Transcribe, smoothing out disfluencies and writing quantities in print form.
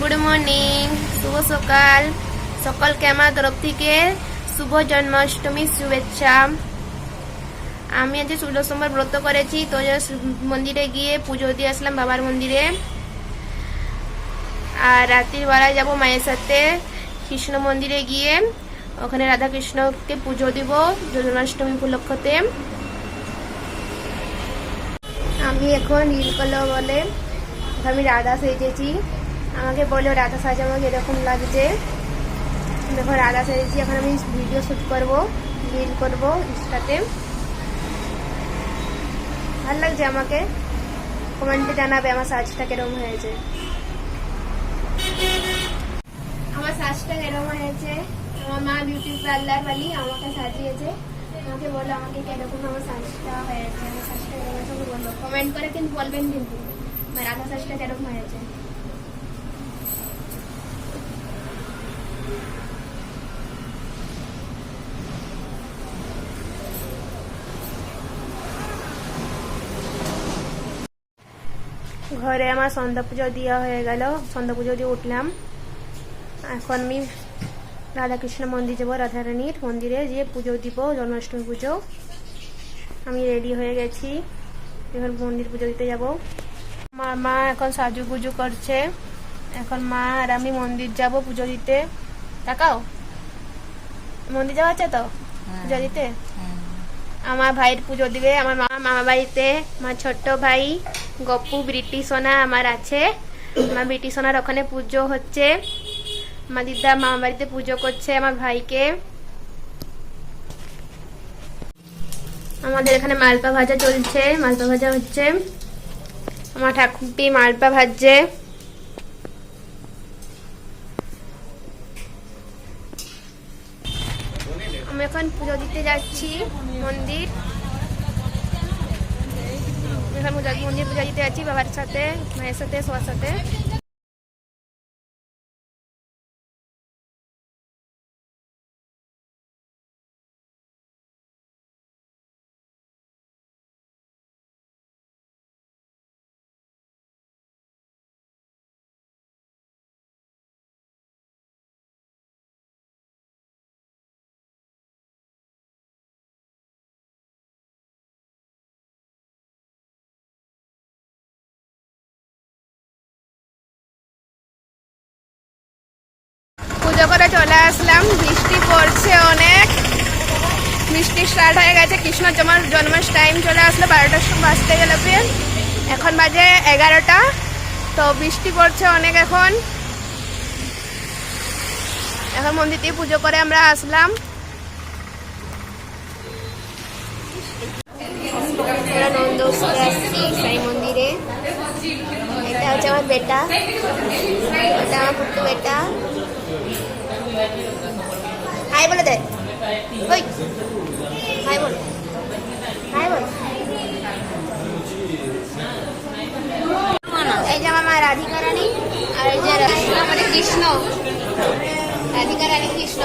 Good morning, শুভ সকাল। সকলকে আমার তরফ থেকে শুভ জন্মাষ্টমীর শুভেচ্ছা। আমি আজ 16 সোমবার ব্রত করেছি, তো মন্দিরে গিয়ে পুজো দিয়ে আসলাম বাবার মন্দিরে। আর রাত্রির বেলায় যাবো মায়ের সাথে কৃষ্ণ মন্দিরে গিয়ে ওখানে রাধা কৃষ্ণকে পুজো দিব জন্মাষ্টমী উপলক্ষতে। আমি এখন রিল করলো বলে আমি রাধা সেজেছি। আমাকে বললো রাধা সাজা আমাকে এরকম লাগছে। দেখো রাধা সেজেছি, এখন আমি ভিডিও শ্যুট করবো, রিল করবো ইনস্টাতে। ভালো লাগছে আমাকে? কমেন্টে জানাবে আমার সাজটা কেরম হয়েছে। আমার সাজটা কেরম হয়েছে? আমার মা বিউটি পার্লার বালি আমাকে সাজিয়েছে। আমাকে বললো আমাকে কিরকম আমার সাজটা হয়েছে, আমার সাজটা কেরম হয়েছে বললো। কমেন্ট করে কিন্তু বলবেন কিন্তু আমার রাধা সাজটা কেরম হয়েছে। ঘরে আমার সন্ধ্যা পুজো দেওয়া হয়ে গেল, সন্ধ্যা পুজো দিয়ে উঠলাম। এখন আমি রাধাকৃষ্ণ মন্দির যাবো, রাধারানীর মন্দিরে গিয়ে পুজো দিব জন্মাষ্টমী পুজো। আমি রেডি হয়ে গেছি, এখন মন্দির পুজো দিতে যাব। আমার মা এখন সাজুগুজু করছে। এখন মা আর আমি মন্দির যাব পুজো দিতে। তাকাও, মন্দির যাওয়া আছে তো পুজো দিতে। আমার ভাইয়ের পুজো দিবে আমার মামা বাড়িতে। আমার ছোট্ট ভাই গপ্পু ব্রিটি সোনা আমার আছে। আমার ব্রিটি সোনার ওখানে পুজো হচ্ছে। আমার দিদা মামা বাড়িতে পুজো করছে আমার ভাইকে। আমাদের এখানে মালপা ভাজা চলছে, মালপা ভাজা হচ্ছে। আমার ঠাকুরটি মালপা ভাজছে। আমি এখন পুজো দিতে যাচ্ছি মন্দির। এখন মন্দির পুজো দিতে যাচ্ছি বাবার সাথে, মায়ের সাথে, সবার সাথে। পুজো করে চলে আসলাম, বৃষ্টি পড়ছে অনেক। বৃষ্টি স্টার্ট হয়ে গেছে, কৃষ্ণ জন্মাষ্টমীর টাইম চলে আসলো, 12টার সময় বাজতে গেল। এখন বাজে 11টা, তো বৃষ্টি পড়ছে অনেক। এখন মন্দির থেকে পুজো করে আমরা আসলাম। সাই মন্দিরে। এটা হচ্ছে আমার বেটা, এটা আমার পুট্টু বেটা। হাই বলে দে, ওই হাই বল, হাই বল। এই যে আমার মা রাধিকা রানী, আর এই যে আমাদের কৃষ্ণ, রাধিকা রানী কৃষ্ণ।